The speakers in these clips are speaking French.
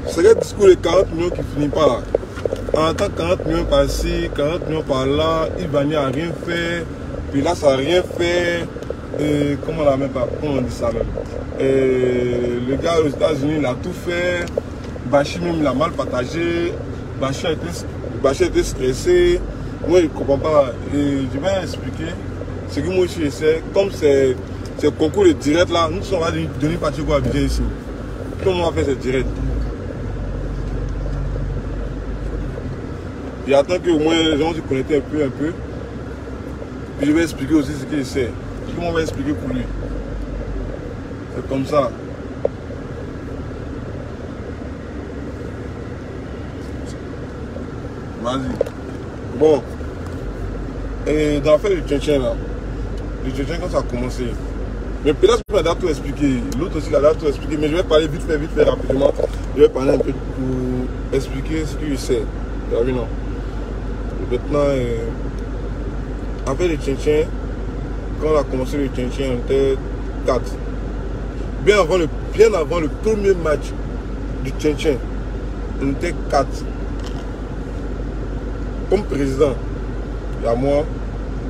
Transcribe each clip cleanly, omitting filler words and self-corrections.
C'est le discours de 40 millions qui finit pas là. En tant que 40 millions par-ci, 40 millions par-là, Ivani a rien fait, puis là ça a rien fait. Et comment on dit ça même? Le gars aux États-Unis il a tout fait. Bachi même il a mal partagé. Bachi a été stressé. Moi je ne comprends pas. Et je vais expliquer ce que moi je sais. Comme c'est concours de direct là, nous sommes à donner partie quoi à Abidjan ici. Comment on va faire ce direct? Il attend qu'au moins les gens se connectent un peu. Puis je vais expliquer aussi ce qu'il sait. Comment on va expliquer pour lui? C'est comme ça. Vas-y. Bon. Et dans l'affaire du Tchétchèn là, le Tchétchèn quand ça a commencé, mais peut-être que je vais tout expliquer, l'autre aussi il a tout expliqué, mais je vais parler vite fait, rapidement. Je vais parler un peu pour expliquer ce qu'il sait. Tu as vu non? Et maintenant, après le Tchétchèn, quand on a commencé le Tchétchèn, on était 4. Bien avant le premier match du Tchétchèn, on était 4. Comme président, il y a moi,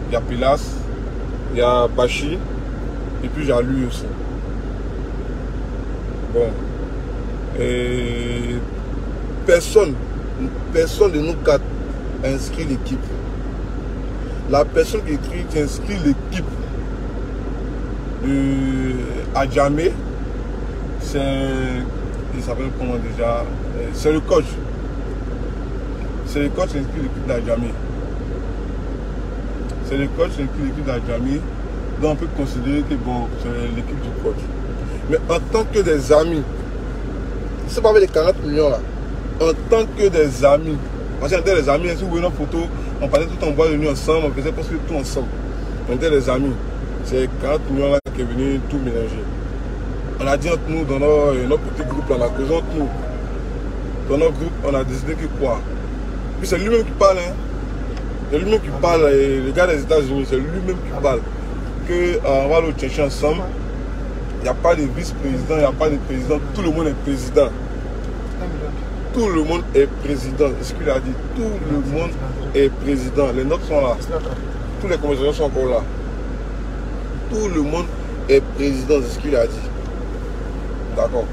il y a Pilas, il y a Bachi, et puis il y a lui aussi. Bon. Et personne de nous 4 a inscrit l'équipe. La personne qui inscrit l'équipe de Adjamé, il s'appelle comment déjà? C'est le coach. C'est le coach qui inscrit l'équipe d'Adjamé. C'est le coach qui inscrit l'équipe d'Adjamé. Donc on peut considérer que bon, c'est l'équipe du coach. Mais en tant que des amis, c'est pas avec les 40 millions là. En tant que des amis, parce qu'on était des amis, si vous voyez nos photos, on passait tout en bois de nuit ensemble, on faisait presque tout ensemble. On était des amis. C'est 40 millions là qui est venu tout mélanger. On a dit entre nous, dans notre petit groupe, là, on a causé entre nous. Dans notre groupe, on a décidé que quoi? Puis c'est lui-même qui parle, hein. C'est lui-même qui parle, les gars des États-Unis, c'est lui-même qui parle. On va le chercher ensemble. Il n'y a pas de vice-président, il n'y a pas de président, tout le monde est président. Tout le monde est président, c'est ce qu'il a dit. Tout le monde est président. Les notes sont là. Tous les conversations sont encore là. Tout le monde est président, c'est ce qu'il a dit. D'accord.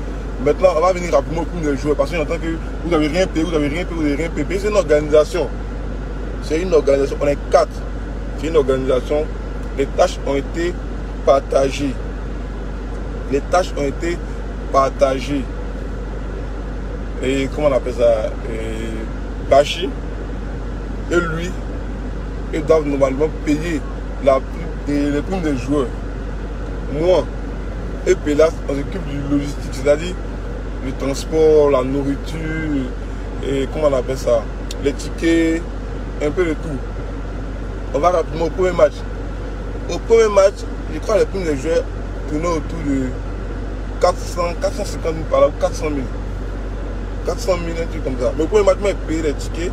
Maintenant, on va venir rapidement pour les joueurs parce qu'on entend que vous n'avez rien payé, vous n'avez rien payé. C'est une organisation. C'est une organisation. On est 4. C'est une organisation. Les tâches ont été partagées. Les tâches ont été partagées. Et comment on appelle ça? Bachi et lui, ils doivent normalement payer les primes des joueurs. Moi et Pélas, on s'occupe du logistique, c'est-à-dire le transport, la nourriture, et comment on appelle ça? Les tickets, un peu de tout. On va rapidement au premier match. Au premier match, je crois que les primes des joueurs tournaient autour de 450 000 par là, ou 400 000. 400 000, un truc comme ça. Mais au premier match, moi, j'ai payé les tickets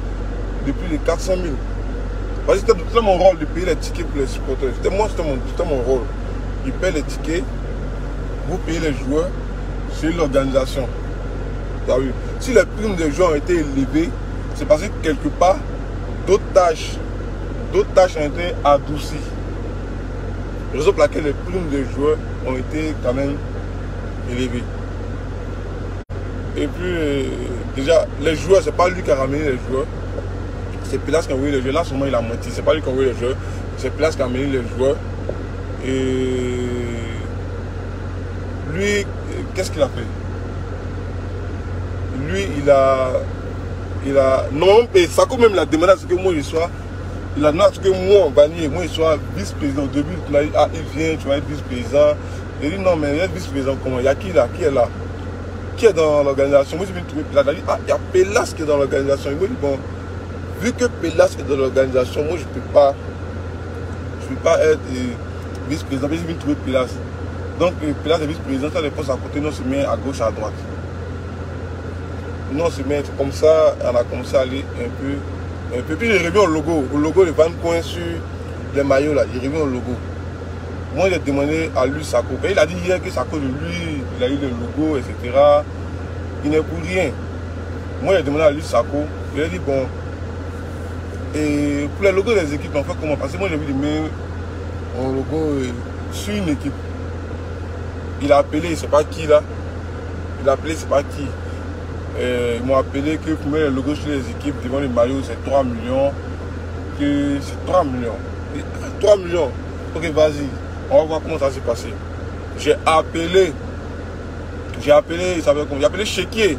depuis les 400 000. Parce que c'était mon rôle de payer les tickets pour les supporters. C'était mon rôle. Ils payent les tickets, vous payez les joueurs, c'est l'organisation. Si les primes des joueurs ont été élevées, c'est parce que quelque part, d'autres tâches ont été adoucies. Raison pour laquelle les primes des joueurs ont été quand même élevées. Et puis, déjà, les joueurs, c'est pas lui qui a ramené les joueurs. C'est Pilas qui a envoyé les joueurs. Là, seulement, il a menti. C'est pas lui qui a envoyé les joueurs. C'est Pilas qui a amené les joueurs. Et lui, qu'est-ce qu'il a fait? Lui, il a non, et Sako même l'a demandé à ce que moi, je sois. Il a demandé à ce que moi, Vanier, moi, je sois vice-président. Au début, il m'a dit, ah, il vient, tu vas être vice-président. Il dit, non, mais il est vice-président comment? Il y a qui là? Qui est là? Qui est dans l'organisation? Moi, je vais trouver Pélas. Il a dit, ah, il y a Pélas qui est dans l'organisation. Il m'a dit, bon, vu que Pélas est dans l'organisation, moi, je ne peux pas être vice-président. Je vais trouver Pélas. Donc, Pélas est vice-président, ça les postes à côté, non, se met à gauche, à droite. nous on se met comme ça, on a commencé à aller un peu. Puis j'ai revu au logo. Au logo, le Van Coin sur les maillots là, j'ai revu au logo. Moi j'ai demandé à lui Sako. Il a dit hier que c'est à cause de lui, il a eu le logo, etc. Il n'est pour rien. Moi j'ai demandé à lui Sako. Il a dit bon. Et pour les logos des équipes, on fait comment? Parce que moi j'ai vu mon logo sur une équipe. Il a appelé, je ne sais pas qui là. Il a appelé, je ne sais pas qui. Ils m'ont appelé que pour mettre les logos sur les équipes devant les maillots, c'est 3 millions. Que c'est 3 millions. Et 3 millions. Ok, vas-y. On va voir comment ça s'est passé. J'ai appelé, il s'appelle comment? J'ai appelé Chéquier.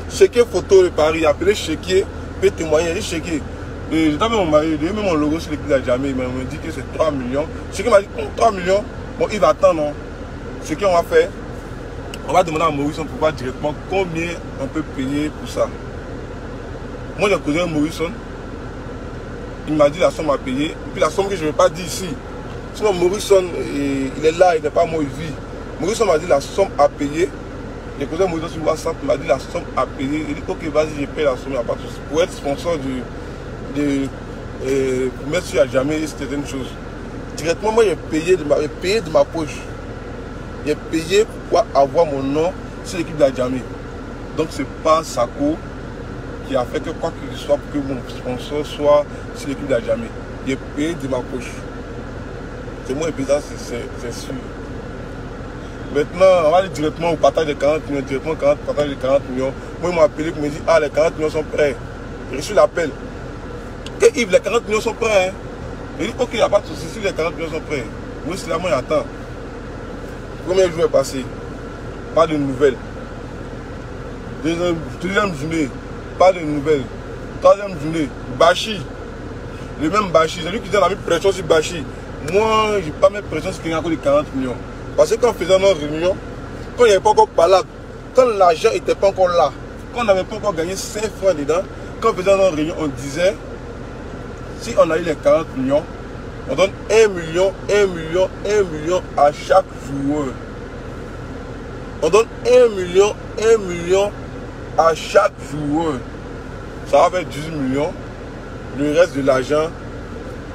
Chéquier photo de Paris. J'ai appelé Chéquier. Peut témoigner. J'ai dit Chéquier. Et j'ai tapé mon mari, j'ai mis mon logo sur l'équipe de la Jamie. Il m'a dit que c'est 3 millions. Chéquier m'a dit 3 millions. Bon, il va attendre. Non? Ce qu'on va faire, on va demander à Maurice, on peut voir directement combien on peut payer pour ça. Moi, j'ai causé à Maurice. Il m'a dit la somme à payer. Et puis la somme que je ne vais pas dire ici. Sinon, Maurice, il est là, il n'est pas moi, il vit. Maurice m'a dit la somme à payer. J'ai causé à Maurice sur WhatsApp, il m'a dit la somme à payer. Il dit ok, vas-y, je paye la somme, il n'y a pas de souci. Pour être sponsor pour mettre sur jamais certaines choses. Directement, moi, j'ai payé de ma poche. J'ai payé pour avoir mon nom sur l'équipe de la Jamie. Donc, ce n'est pas Sako qui a fait que quoi qu'il soit pour que mon sponsor soit sur l'équipe de la Jamie. J'ai payé de ma poche. C'est moi et puis ça, c'est sûr. Maintenant, on va aller directement au partage de 40 millions. Directement partage de 40 millions. Moi, ils m'ont appelé pour me dire, ah, les 40 millions sont prêts. J'ai reçu l'appel. Et Yves, les 40 millions sont prêts. Hein? J'ai dit, ok, il n'y a pas de souci, si les 40 millions sont prêts. Oui, c'est là, moi, j'attends. Premier jour est passé. Pas de nouvelles. Deuxième journée. Pas de nouvelles. Troisième journée. Bachi. Le même Bachi. C'est lui qui a mis pression sur Bachi. Moi, je n'ai pas mis pression sur quelqu'un à cause de 40 millions. Parce que quand on faisait nos réunions, quand il n'y avait pas encore palable, quand l'argent n'était pas encore là, quand on n'avait pas encore gagné 5 francs dedans, quand on faisait nos réunions, on disait, si on a eu les 40 millions, on donne 1 million, 1 million, 1 million à chaque joueur. On donne 1 million, 1 million à chaque joueur. Ça va faire 18 millions. Le reste de l'argent,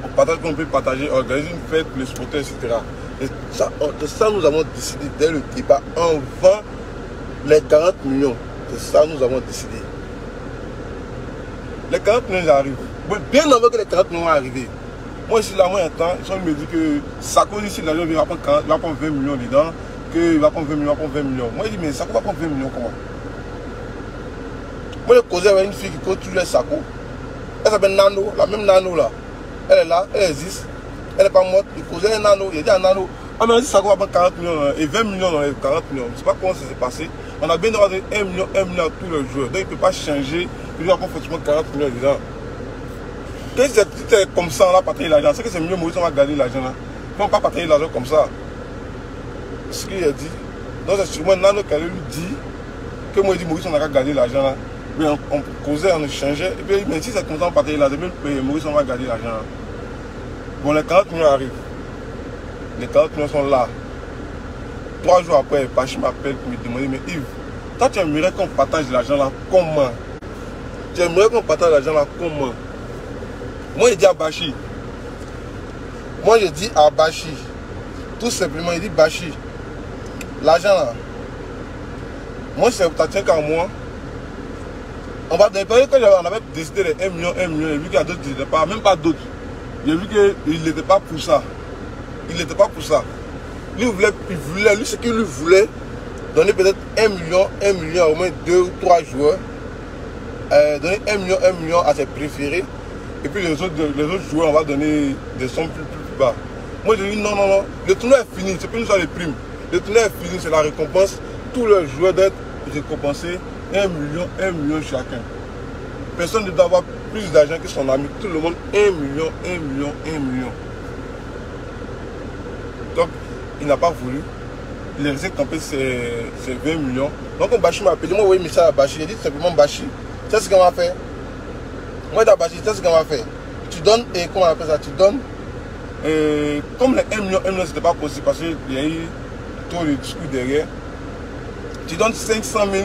on partage qu'on peut partager, organiser une fête pour les sportifs, etc. Et ça, nous avons décidé dès le débat. On vend les 40 millions. C'est ça nous avons décidé. Les 40 millions arrivent. Bien avant que les 40 millions arrivent. Moi, ici, là, moi, un temps, ils me dit que Sako, ici, l'argent, il va prendre 20 millions dedans, qu'il va prendre 20 millions, il va prendre 20 millions. Moi, je dis, mais Sako va prendre 20 millions, comment? Moi, j'ai causé avec une fille qui cause tous les Sako. Elle s'appelle Nano, la même Nano, là. Elle est là, elle existe. Elle n'est pas morte. Il causait un Nano, il a dit à Nano, ah, mais on dit Sako va prendre 40 millions et 20 millions dans les 40 millions. Je ne sais pas comment ça s'est passé. On a bien droit de 1 million à tous les joueurs. Donc, il ne peut pas changer. Il va prendre forcément 40 millions dedans. Que si c'est comme ça, on a partagé l'argent, c'est que c'est mieux, Maurice, on va garder l'argent là. On ne peut pas partager l'argent comme ça. C'est ce qu'il a dit. Donc c'est sûrement Nano qui lui dit que moi, il dit Maurice, on a qu'à garder l'argent là. Mais on causait, on échangeait. Et puis, mais si c'est comme ça, on partageait l'argent, Maurice, on va garder l'argent là. Bon, les 40 millions arrivent. Les 40 millions sont là. 3 jours après, Pachi m'appelle pour me demander, mais Yves, toi, tu aimerais qu'on partage l'argent là, comment? Tu aimerais qu'on partage l'argent là, comment? Moi, je dis à Bachi. Moi, je dis à Bachi. Tout simplement, il dit Bachi. L'argent là. Moi, ça tient qu'à moi. On va dépendre quand on avait décidé les 1 million, j'ai vu qu'il y a d'autres qui n'étaient pas, même pas d'autres. J'ai vu qu'il n'était pas pour ça. Il n'était pas pour ça. Lui, il voulait, lui, ce qu'il lui voulait, donner peut-être 1 million, au moins 2 ou 3 joueurs. Donner 1 million à ses préférés. Et puis les autres joueurs, on va donner des sommes plus bas. Moi, je dis non. Le tournoi est fini. C'est plus une histoire de primes. Le tournoi est fini, c'est la récompense. Tous les joueurs doivent être récompensés 1 million chacun. Personne ne doit avoir plus d'argent que son ami. Tout le monde, 1 million. Donc, il n'a pas voulu. Il est resté campé ses 20 millions. Donc, Bachi m'a appelé. Moi, oui, mais ça à Bachi. J'ai dit simplement Bachi. C'est ce qu'on va faire. Moi, d'abord, c'est ce qu'on va faire. Tu donnes, et comment on appelle ça? Tu donnes, comme les 1 million, c'était pas possible parce qu'il y a eu trop de discours derrière. Tu donnes 500 000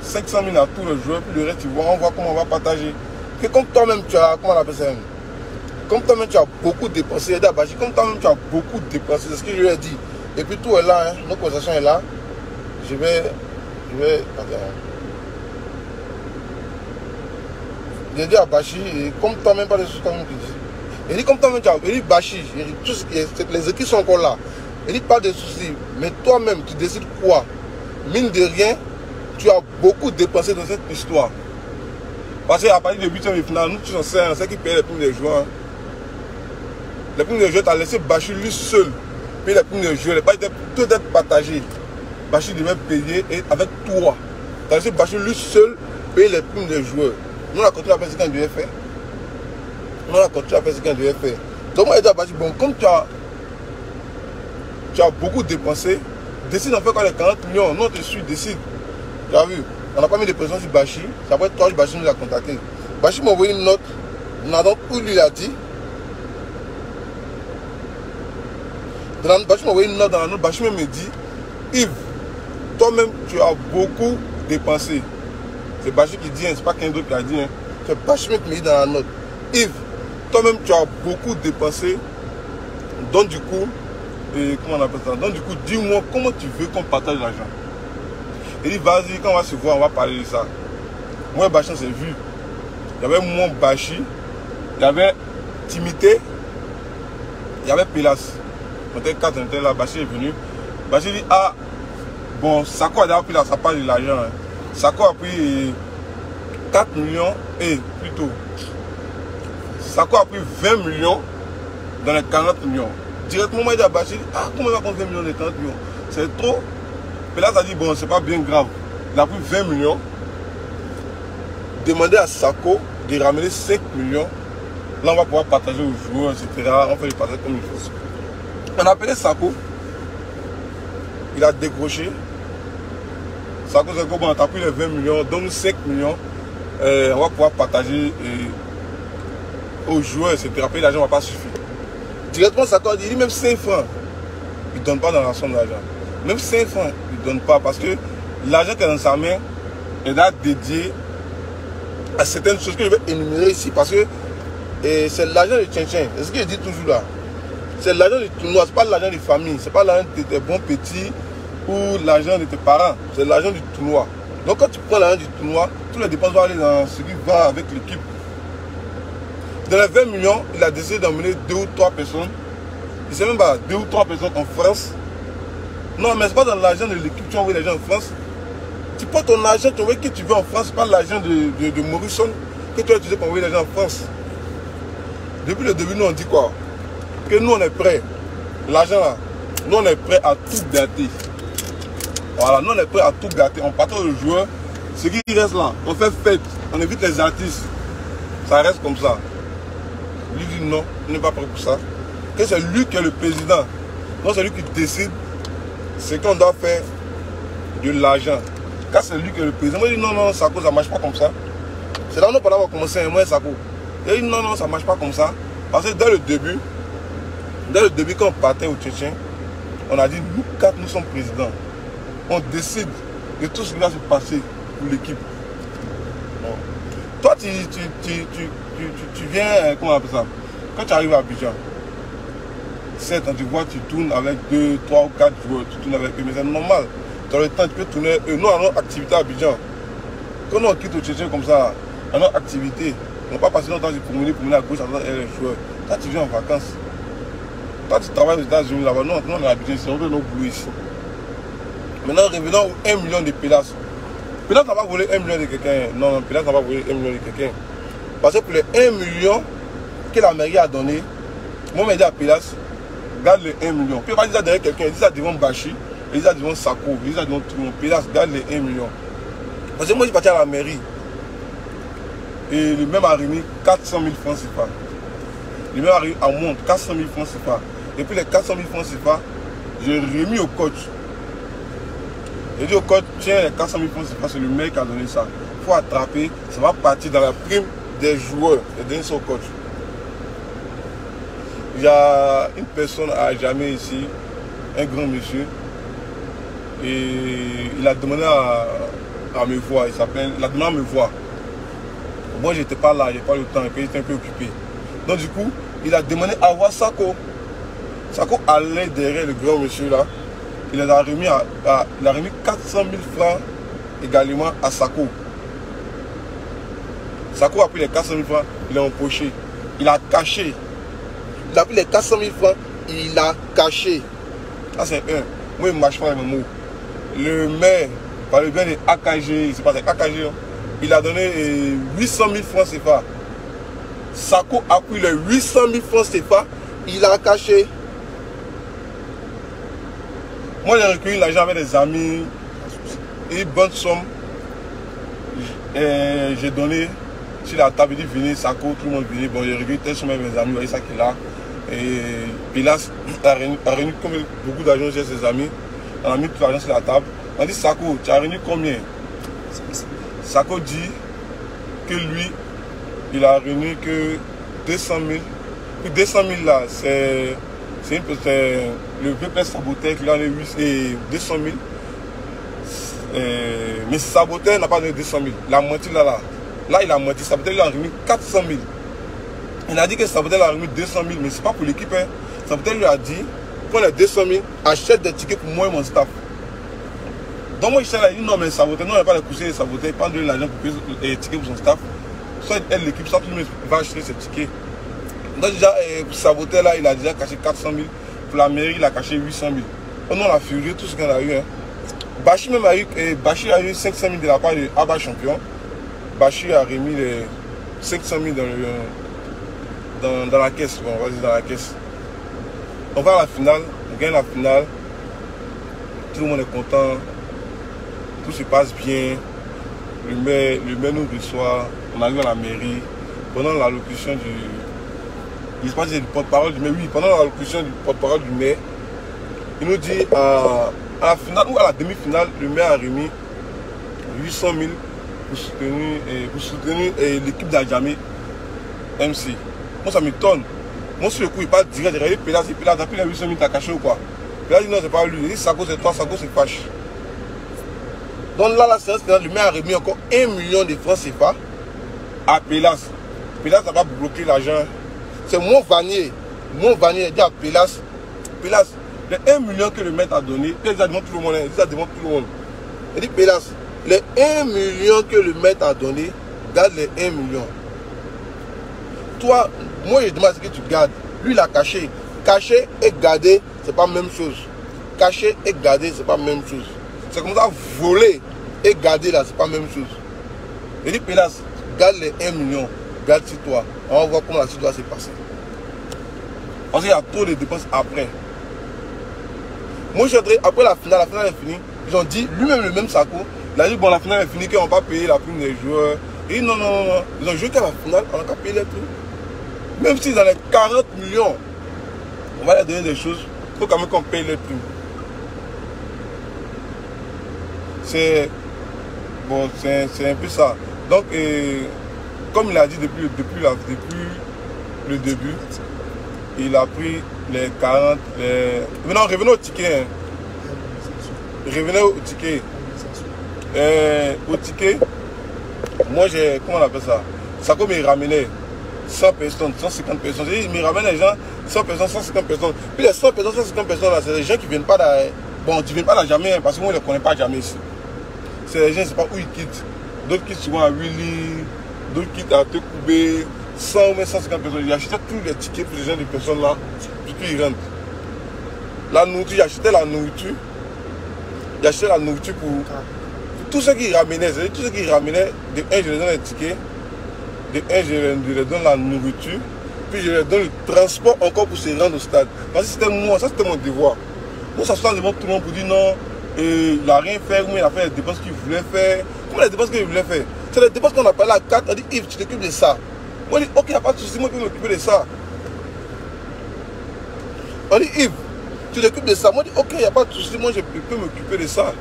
500 000 à tous les joueurs, puis le reste, tu vois, on voit comment on va partager. Et comme toi-même, tu as, comment on appelle ça, comme toi-même, tu as beaucoup dépensé, comme toi-même, tu as beaucoup dépensé, c'est ce que je lui ai dit. Et puis tout est là, hein, notre conversation est là. Je vais, attends. J'ai dit à Bachi, comme toi-même, pas de soucis, comme tu dis. Il dit, comme toi-même, tu as, il dit, Bachi, les équipes sont encore là. Il dit, pas de soucis, mais toi-même, tu décides quoi? Mine de rien, tu as beaucoup dépensé dans cette histoire. Parce qu'à partir de 8e de finale, nous, tu en sais, c'est qui paye les primes des joueurs. Hein. Les primes des joueurs, tu as laissé Bachi lui seul payer les primes des joueurs. Tout être partagé. Bachi devait payer et avec toi. Tu as laissé Bachi lui seul payer les primes des joueurs. Nous, on a continué à faire ce qu'on devait faire. Nous, on a continué à faire ce qu'on devait faire. Donc, moi, je dis à Bachi, bon, comme tu as beaucoup dépensé, décide d'en faire quoi les 40 millions. Non, tu suis, décide. Tu as vu? On n'a pas mis de pression sur Bachi. C'est après toi, Bachi nous a contacté. Bachi m'a envoyé une note. Donc, où lui a dit. Bachi m'a envoyé une note dans la note. Bachi me dit, Yves, toi-même, tu as beaucoup dépensé. C'est Bachi qui dit, hein, c'est pas quelqu'un d'autre qui a dit. Hein. C'est Bachi qui me dit dans la note. Yves, toi-même, tu as beaucoup dépensé. Donc, du coup, comment on appelle ça? Donc, du coup, dis-moi comment tu veux qu'on partage l'argent. Il dit, vas-y, quand on va se voir, on va parler de ça. Moi, Bachi, on s'est vu. Il y avait mon Bachi, il y avait Timité, il y avait Pilas. On était 4, on était là, Bachi est venu. Bachi dit, ah, bon, Sako a déjà pris sa part de l'argent. Hein. Sako a pris 4 millions, et plutôt, Sako a pris 20 millions dans les 40 millions. Directement, moi, il dit à Bachi, ah, comment il va prendre 20 millions dans les 40 millions? C'est trop. Mais là, ça a dit, bon, c'est pas bien grave. Il a pris 20 millions. Demandez à Sako de ramener 5 millions. Là, on va pouvoir partager aux joueurs, etc. On fait le partage comme il faut. On a appelé Sako. Il a décroché. Sako, c'est bon, on a pris les 20 millions, donne 5 millions. On va pouvoir partager aux joueurs, etc. Après, l'argent ne va pas suffire. Directement, Sako a dit, même 5 francs, il ne donne pas dans la somme d'argent. Même 5 francs, il ne donne pas parce que l'argent qui est dans sa main est dédié à certaines choses que je vais énumérer ici parce que c'est l'argent de Tchin-Tchin. C'est ce que je dis toujours là. C'est l'argent du tournoi, ce n'est pas l'argent de famille, ce n'est pas l'argent de tes bons petits ou l'argent de tes parents, c'est l'argent du tournoi. Donc quand tu prends l'argent du tournoi, tous les dépenses vont aller dans ce qui va avec l'équipe. Dans les 20 millions, il a décidé d'emmener 2 ou 3 personnes. Il ne sait même pas, 2 ou 3 personnes en France. Non, mais ce n'est pas dans l'argent de l'équipe que tu envoies les gens en France. Tu prends ton argent, tu envoies qui tu veux en France, pas l'argent de Morrison que tu as utilisé pour envoyer les gens en France. Depuis le début, nous on dit quoi? Que nous on est prêts. L'argent là, nous on est prêts à tout gâter. Voilà, nous on est prêts à tout gâter. On partage le joueur. Ce qui reste là, on fait fête, on évite les artistes. Ça reste comme ça. Lui dit non, il n'est pas prêt pour ça. Que c'est lui qui est le président. Non, c'est lui qui décide ce qu'on doit faire de l'argent. Quand c'est lui qui est le président, moi je dis non, non, Sako, ça ne marche pas comme ça. C'est là où nous avons commencé, moi et Sako. Il dit non, non, ça ne marche pas comme ça. Parce que dès le début, quand on partait au Tchétchèn, on a dit nous 4, nous sommes présidents. On décide de tout ce qui va se passer pour l'équipe. Toi, tu viens, comment on appelle ça? Quand tu arrives à Abidjan, certes, tu vois, tu tournes avec 2, 3 ou 4 joueurs, tu tournes avec eux, mais c'est normal. Dans le temps, tu peux tourner. Nous, on a notre activité à Abidjan. Quand on quitte au Tchétchèn comme ça, on a notre activité. On ne va pas passer notre temps pour promener à gauche, à droite et les joueurs. Toi, tu viens en vacances. Toi, tu travailles aux États-Unis là-bas. Nous, on est à Abidjan, c'est notre boulot ici. Maintenant, revenons aux 1 million de Pilas. Pilas n'a pas volé 1 million de quelqu'un. Non, non, Pilas n'a pas volé 1 million de quelqu'un. Parce que pour les 1 million que la mairie a donné, moi, je dis à Pilas, garde les 1 million. Puis, il va dire derrière quelqu'un, il dit ça devant Bachi. Il dit ça devant Sako, il dit ça devant tout le monde. Pilas, garde les 1 million. Parce que moi, je suis parti à la mairie. Et le même a remis 400 000 francs CFA. Le même a remis à moi 400 000 francs CFA. Et puis les 400 000 francs CFA, j'ai remis au coach. J'ai dit au coach, tiens, les 400 000 francs CFA, c'est le mec qui a donné ça. Il faut attraper, ça va partir dans la prime des joueurs. Et donner ça au coach. Il y a une personne à jamais ici, un grand monsieur. Et il a demandé à me voir. Il a demandé à me voir. Moi, j'étais pas là, j'ai pas le temps, et puis j'étais un peu occupé. Donc du coup, il a demandé à voir Sako. Sako allait derrière le grand monsieur là. Il a remis, il a remis 400 000 francs également à Sako. Sako a pris les 400 000 francs, il a empoché. Il a caché. Il a pris les 400 000 francs, il a caché. Ça c'est un. Moi, je ne marche pas avec mes mots. Le maire, par le bien de AKG, c'est pas AKG, hein, il a donné 800 000 francs CFA. Sako a pris les 800 000 francs CFA, il a caché. Moi, j'ai recueilli l'argent avec des amis, une bonne somme. J'ai donné sur la table, il dit venez, Sako, tout le monde venait. Bon, j'ai recueilli telle somme avec mes amis, vous voyez ça qui est là. Et Pilas a réuni comme beaucoup d'argent chez ses amis. On a mis tout l'argent sur la table. On dit Sako, tu as réuni combien? Sako dit que lui, il a réuni que 200 000. Puis 200 000 là, c'est le VPS Saboteur qui a donné 200 000. Mais Saboteur n'a pas donné 200 000. La moitié là, il a menti. Saboteur il a remis 400 000. Il a dit que Saboteur a remis 200 000, mais ce n'est pas pour l'équipe. Hein. Saboteur lui a dit, prends les 200 000, achète des tickets pour moi et mon staff. Donc moi, il a dit, non, mais Saboteur, non, il n'y a pas de coucher de Saboteur, il prend de l'argent pour payer les tickets pour son staff. Soit il aide l'équipe, soit tout le monde va acheter ses tickets. Donc déjà, pour Saboteur, là, il a déjà caché 400 000. Pour la mairie, il a caché 800 000. On a furieux, tout ce qu'on a eu. Hein. Bachir même a eu 500 000 de la part de Abba Champion. Bachir a remis les 500 000 dans la caisse. Bon, on va dire dans la caisse. On va à la finale, on gagne la finale. Tout le monde est content. Tout se passe bien. Le maire nous reçoit. On arrive à la mairie. Pendant l'allocution du... Il se passe du porte-parole du maire. Oui, pendant l'allocution du porte-parole du maire, il nous dit à la finale ou à la demi-finale, le maire a remis 800 000 pour soutenir l'équipe d'Adjamé MC. Moi, ça m'étonne. Moi, sur le coup, il parle direct. Il dit Pélas, t'as pris les 800 000, t'as caché ou quoi? Pélas dit non, c'est pas lui. Il dit Sako, c'est toi, Sako, c'est fâche. Donc là, la séance, le maire a remis encore 1 million de francs CFA à Pélas. Pélas n'a pas bloqué l'argent. C'est mon Vanier. Mon Vanier dit à Pélas, Pélas, les 1 million que le maître a donné, il a demandé tout le monde. Il a demandé tout le monde. Il dit Pélas, les 1 million que le maître a donné, garde les 1 million. Toi, moi je demande ce que tu gardes. Lui il a caché. Caché et garder, c'est pas la même chose. Caché et garder, c'est pas la même chose. C'est comme ça, voler et garder là, c'est pas la même chose. Il dit Pélas, garde les 1 million, garde sur toi. On va voir comment la situation s'est passée. Parce qu'il y a trop de dépenses après. Moi je suis entré, après la finale est finie. Ils ont dit, lui-même le même Sako, il a dit bon la finale est finie, qu'on ne va pas payer la prime des joueurs. Et non, non, non, ils ont joué qu'à la finale, on n'a pas payé les primes. Même si dans les 40 millions, on va leur donner des choses, il faut quand même qu'on paye les primes. C'est bon, c'est un peu ça. Donc, comme il a dit depuis le début, il a pris les 40, Maintenant, revenons au ticket. Hein. Revenez au ticket. Au ticket, moi j'ai, comment on appelle ça? Sako me ramenait 100 personnes, 150 personnes. Il me ramène les gens, 100 personnes, 150 personnes. Puis les 100 personnes, 150 personnes là, c'est des gens qui ne viennent pas là. Bon, tu ne viens pas là jamais, hein, parce que moi je ne les connais pas jamais ici. C'est des gens, je ne sais pas où ils quittent. D'autres quittent souvent à Willy, d'autres quittent à Tekoubé, 100 ou même 150 personnes. J'ai acheté tous les tickets pour les gens de personnes là, puis ils rentrent. La nourriture, j'ai acheté la nourriture. J'ai acheté la nourriture pour tous ceux qui ramenaient. Tous ceux qui ramenaient, de un, je leur donne les tickets. De un, je leur donne la nourriture. Puis je leur donne le transport encore pour se rendre au stade. Parce que c'était moi, ça c'était mon devoir. Moi, ça se passe devant tout le monde pour dire non, il n'a rien fait, ou il a fait les dépenses qu'il voulait faire. Comment les dépenses qu'il voulait faire? C'est les dépenses qu'on a parlé à 4. On dit Yves, tu t'occupes de ça. Moi, je dis ok, il n'y a pas de souci, moi je peux m'occuper de ça. On dit Yves, tu t'occupes de ça. Moi, je dis ok, il n'y a pas de souci, moi je peux m'occuper de ça.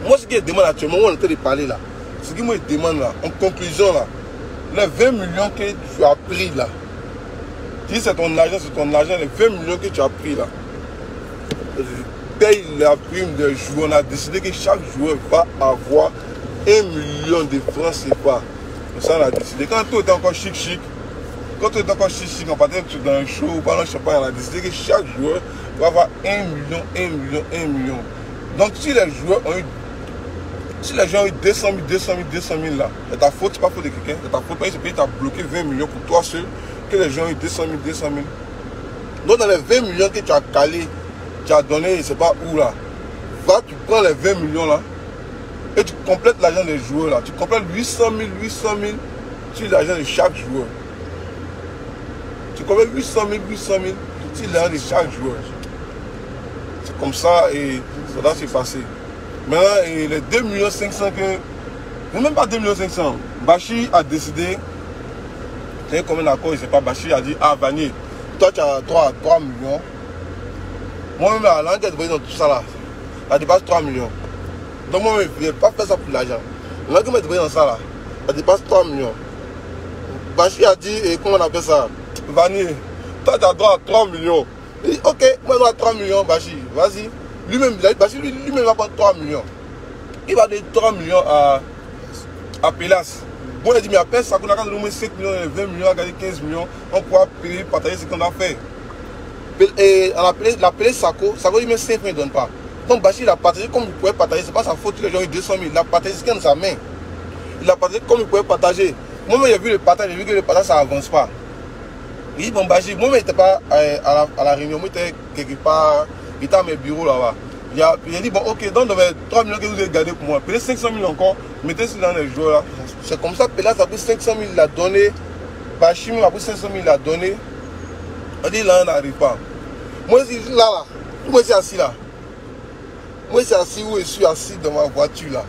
Moi, ce qu'il demande actuellement, on est en train de parler là. Ce qu'il me demande là, en conclusion là, les 20 millions que tu as pris là, si c'est ton argent, les 20 millions que tu as pris là, paye la prime des joueurs. On a décidé que chaque joueur va avoir 1 million de francs CFA. Ça, on a décidé. Quand tout était encore chic, quand tout était encore chic, on partait dans un show ou pendant le champagne, on a décidé que chaque joueur va avoir 1 million, 1 million, 1 million. Donc, si les joueurs ont eu, ont eu 200 000 là, c'est ta faute, c'est pas faute de quelqu'un, c'est ta faute. Parce que ce pays t'a bloqué 20 millions pour toi seul, que les gens ont eu 200 000. Donc, dans les 20 millions que tu as calé, tu as donné, je ne sais pas où là, va, tu prends les 20 millions là, et tu complètes l'argent des joueurs là. Tu complètes 800 000 sur l'argent de chaque joueur. Tu complètes 800 000 sur l'argent de chaque joueur. C'est comme ça et ça doit se passer. Maintenant, et les 2 500 000 que... Même pas 2 500 000. Bachir a décidé, c'est comme un accord, je ne sais pas, Bachir a dit, ah Vanier, toi tu as 3 millions. Moi-même, à l'enquête, dans tout ça là, ça dépasse 3 millions. Donc moi, je ne vais pas faire ça pour l'argent. L'enquête m'a dans ça là, ça dépasse 3 millions. Bachir a dit, et comment on appelle ça? Vanier, toi tu as droit à 3 millions. Il dit, ok, moi je dois 3 millions, Bachir, vas-y. Lui-même, Bachir lui-même va prendre 3 millions. Il va donner 3 millions à Pélas. Bon, il a dit, mais après ça, on a gagné 5 millions, 20 millions, on a gagné 15 millions, on pourra payer, partager ce qu'on a fait. Et on a appelé Sako, Sako lui-même 5 francs, il ne donne pas. Donc Bachir, il a partagé comme il pouvait partager, c'est pas sa faute, les gens ont eu 200 000, il a partagé ce qu'il a dans sa main. Il a partagé comme il pouvait partager. Moi-même, j'ai vu le partage, j'ai vu que le partage, ça n'avance pas. Il dit, bon, Bachir, moi-même, il n'était pas à la réunion, moi, il était quelque part, il était à mes bureaux là-bas. Il a dit, bon, ok, donc, 3 millions que vous avez gardé pour moi, payez 500 000 encore, mettez ça dans les joueurs là. C'est comme ça, Pélas a pris 500 000, il a donné. Bachir m'a pris 500 000, il a donné. On dit, là, on n'arrive pas. Moi, je suis là, moi, je suis assis là. Moi, je suis assis où je suis assis dans ma voiture là.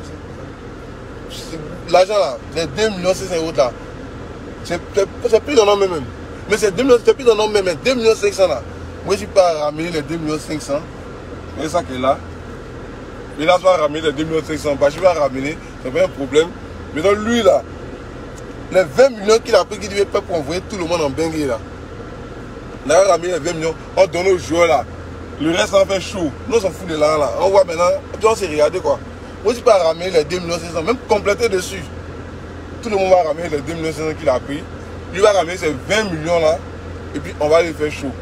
L'argent là, les 2 500 000 là, c'est plus dans nos mains même. Mais c'est 2 millions, c'est plus dans nos mains, mais 2 500 000 là. Moi, je suis pas à ramener les 2 500 000. C'est ça qui est là. Il a pas ramené les 2 500 000. Bachir va ramener, c'est pas un problème. Mais donc lui là, les 20 millions qu'il a pris, qu'il devait faire pour envoyer tout le monde en bengue là. On a ramené les 20 millions, on donne aux joueurs là. Le reste on fait chaud. Nous on s'en fout de là. On voit maintenant, on s'est regardé quoi. Moi je peux pas ramener les 2 500 000, même compléter dessus. Tout le monde va ramener les 2 500 000 qu'il a pris. Lui va ramener ces 20 millions là. Et puis on va les faire chaud.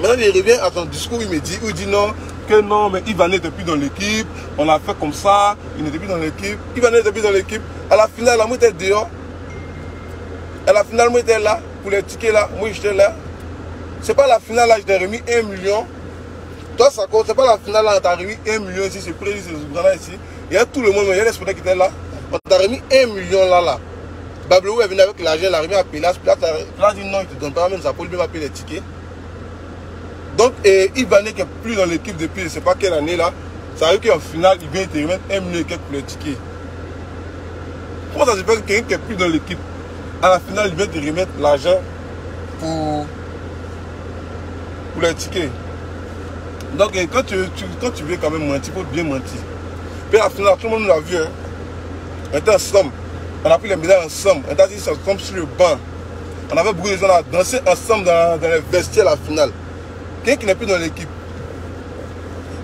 Maintenant il revient à son discours, il me dit, il dit non, que non, mais Ivan n'était plus dans l'équipe, on a fait comme ça, il n'était plus dans l'équipe, Ivan n'était plus dans l'équipe. À la finale, moi j'étais dehors. À la finale, moi j'étais là, pour les tickets là, moi j'étais là. C'est pas la finale là, je t'ai remis 1 million. Toi, ça compte, c'est pas la finale là, on t'a remis 1 million ici, c'est prévu, c'est Zoubrana ici. Il y a tout le monde, il y a les sportifs qui étaient là. On t'a remis 1 million là. Bablou est venu avec l'argent, il a remis à Pélas. Pélas a dit non, il ne te donne pas, même ça peut lui payer les tickets. Donc, Ivan qui est plus dans l'équipe depuis je ne sais pas quelle année là, ça arrive qu'en finale, il vient te remettre 1 million et quelques pour les tickets. Comment ça se fait que quelqu'un qui est plus dans l'équipe, à la finale, il vient te remettre l'argent pour les tickets. Donc, quand tu veux quand même mentir, il faut bien mentir. Puis à la finale, tout le monde l'a vu. Hein. On était ensemble. On a pris les médailles ensemble. On était assis comme sur le banc. On avait beaucoup de gens à danser ensemble dans les vestiaires à la finale. Quelqu'un qui n'est plus dans l'équipe.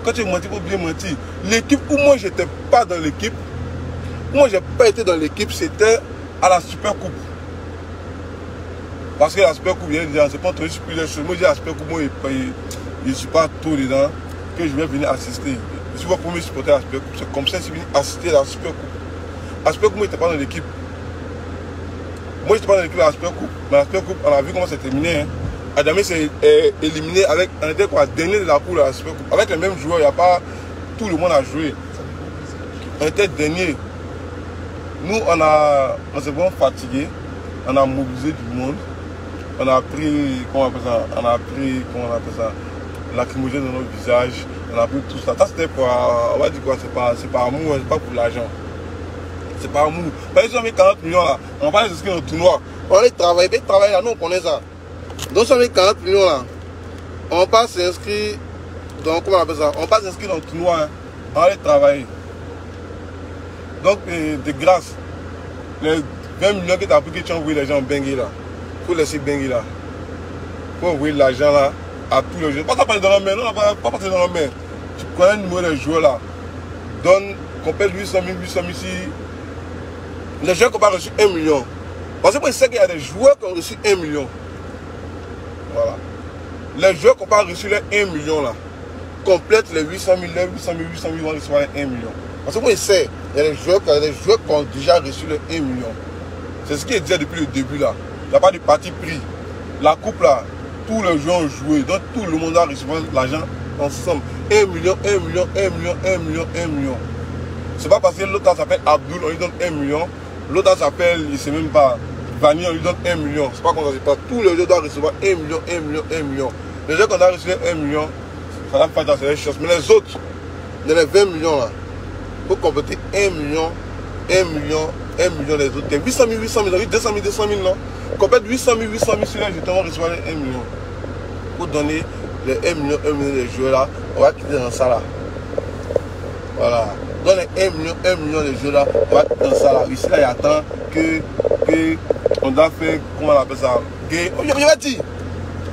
Quand tu mentis, il faut bien mentir. L'équipe où moi, je n'étais pas dans l'équipe, où moi, je n'ai pas été dans l'équipe, c'était à la Super Coupe. Parce que la Super Coupe, c'est pas trop plus les choses. Moi, j'ai la Super Coupe, moi, je ne suis pas tout dedans, que je vais venir assister. Je suis pas premier supporter à la Super Coupe. C'est comme ça que je suis venu assister à la Super Coupe. À la Super Coupe, moi, je n'étais pas dans l'équipe. Moi, je n'étais pas dans l'équipe à la Super Coupe. Mais à la Super Coupe, on a vu comment c'est terminé. Hein. Adamé s'est éliminé avec, on était quoi, dernier de la poule à la Super Coupe. Avec les mêmes joueurs, il n'y a pas tout le monde a joué. On était dernier. Nous, on s'est vraiment fatigué. On a mobilisé du monde. On a pris, comment on appelle ça, lacrymogène dans notre visage. On a pris tout ça. Ça c'était pour, on va dire quoi, c'est pas amour, c'est pas pour l'argent. C'est pas amour. Par exemple, 40 millions là, on va pas les inscrire dans le tournoi. On va travailler là, nous on connaît ça. Donc, sur les 40 millions là, on va pas s'inscrire dans, comment on appelle ça, on va pas s'inscrire dans le tournoi, hein. On va aller travailler. Donc, de grâce, les 20 millions que tu as pris, que tu as envoyé les gens en bengue là, il faut laisser bengue là. Il faut envoyer l'argent là à tous les joueurs. Pas parler dans la main, non, pas parler dans la main. Tu connais le numéro des joueurs là. Donne, complète 800 000 ici, Les joueurs qui n'ont pas reçu 1 million. Parce que moi, je sais qu'il y a des joueurs qui ont reçu 1 million. Voilà. Les joueurs qui n'ont pas reçu les 1 million là, complètent les 800 000, les 800 000, 800 000 vont recevoir les 1 million. Parce que moi, je sais, il y a des joueurs qui ont déjà reçu les 1 million. C'est ce qui est dit depuis le début là. Il n'y a pas de parti pris. La coupe là, tous les joueurs ont joué. Donc tout le monde a reçu l'argent ensemble. 1 million, 1 million, 1 million, 1 million, 1 million. C'est pas parce que l'autre s'appelle Abdul, on lui donne 1 million. L'autre s'appelle, il ne sait même pas, Vanille, on lui donne 1 million. C'est pas comme ça, c'est pas. Tous les joueurs doivent recevoir 1 million, 1 million, 1 million. Les gens qui ont reçu 1 million, ça va pas dans ces choses. Mais les autres, dans les 20 millions là, il faut compléter 1 million, 1 million, 1 million les autres. 800 000, 800 000, 200 000, 200 000 non. Complète 800 000, 800 000 sur les jetons, on recevoir les 1 million. Pour donner les 1 million des joueurs là, on va quitter dans ça là. Voilà. Dans les 1 million des joueurs là, on va quitter dans ça là. Ici là, il attend que on doit faire, comment on appelle ça, gay. Oh, je vais dire.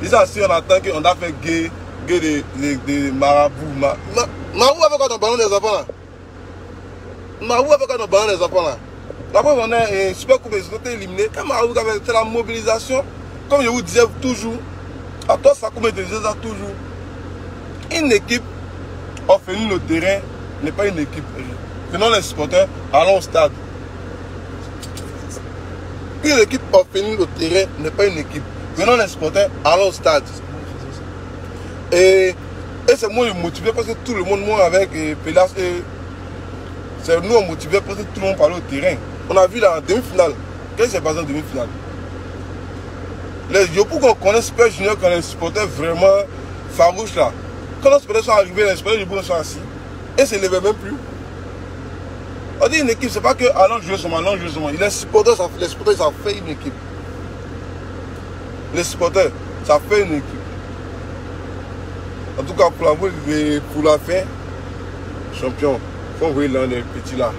Ici aussi, on attend qu'on doit faire gay de marabout. Marabout avec quoi dans le ballon des enfants là? Marabout avec quoi dans le ballon des enfants là? Après, on a un super coupe, ils ont été éliminés. Quand Marabout avait fait la mobilisation, comme je vous disais toujours, à toi, ça comme je disais ça toujours. Une équipe orpheline le terrain n'est pas une équipe. Prenons les supporters, allons au stade. Une équipe orpheline le terrain n'est pas une équipe. Prenons les supporters, allons au stade. Et c'est moi le motivé parce que tout le monde, moi avec Pélas, c'est nous motivé parce que tout le monde parle au terrain. On a vu là en demi-finale. Qu'est-ce qui s'est passé en demi-finale? Les Yopou qu'on connaît Super Junior, qu'on est supporters vraiment farouches là. Quand les supporters sont arrivés, les supporters Yopou sont assis. Et ne se levaient même plus. On dit une équipe, c'est pas que allons jouer seulement, allons jouer seulement. Les supporters, ça fait une équipe. Les supporters, ça fait une équipe. En tout cas, pour la fin, champion, il faut envoyer l'un des petits là.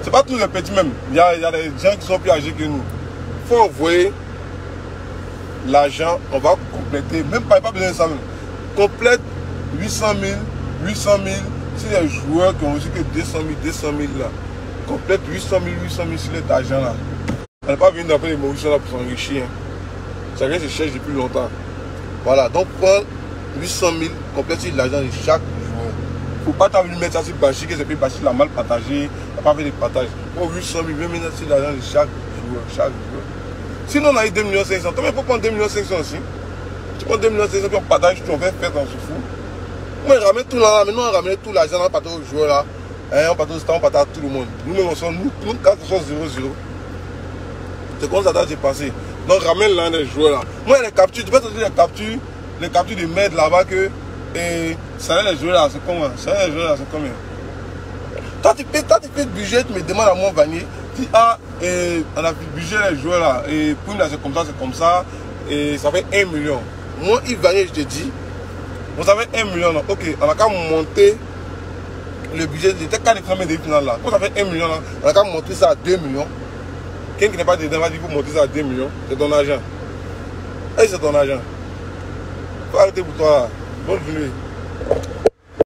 C'est pas tous les petits même. Il y a des gens qui sont plus âgés que nous. Il faut envoyer l'argent, on va compléter, même pas besoin de ça même. Complète 800 000, 800 000, si les joueurs qui ont reçu que 200 000, 200 000 là. Complète 800 000, 800 000 sur cet argent là. On n'est pas venu d'après les Mauriciens là pour s'enrichir. Chacun se cherche depuis longtemps. Voilà, donc prends 800 000, complète sur l'argent de chaque joueur. Il ne faut pas t'avoir mettre ça sur Bachir, que c'est puis Bachir l'a mal partagé, il n'a pas fait de partage. Pour 800 000, 20 000 sur l'argent de chaque joueur, Sinon on a eu 2 500 000. Toi, il faut prendre 2 500 000 aussi. Tu prends 2 500 000, puis on partage, tu en fais faire dans ce fou. Moi, je ramène tout là, maintenant on ramène tout l'argent, on partage aux joueurs là. Et on partage à tout le monde. Nous-mêmes, nous 4 sont 0-0. C'est comme ça que c'est passé. Donc ramène l'un des joueurs là. Moi, les captures, tu peux te dire les captures de merde là-bas que. Et ça les joueurs là, c'est combien? Ça les joueurs là, c'est combien? Toi, tu fais le budget, tu me demandes à moi, Vanier. Tu dis, ah, on a fait le budget les joueurs là. Et pour nous, c'est comme ça. Et ça fait 1 million. Moi, Yves Vanier, je te dis, vous avez 1 million là. Ok, on a qu'à monter le budget. J'étais qu'à les fermer des finales là. Quand ça fait 1 million là, on a qu'à monter ça à 2 millions. Quelqu'un qui n'est pas dedans va dire qu'il faut monter ça à 2 millions. C'est ton argent. Et c'est ton argent. Faut arrêter pour toi là. Bonne journée.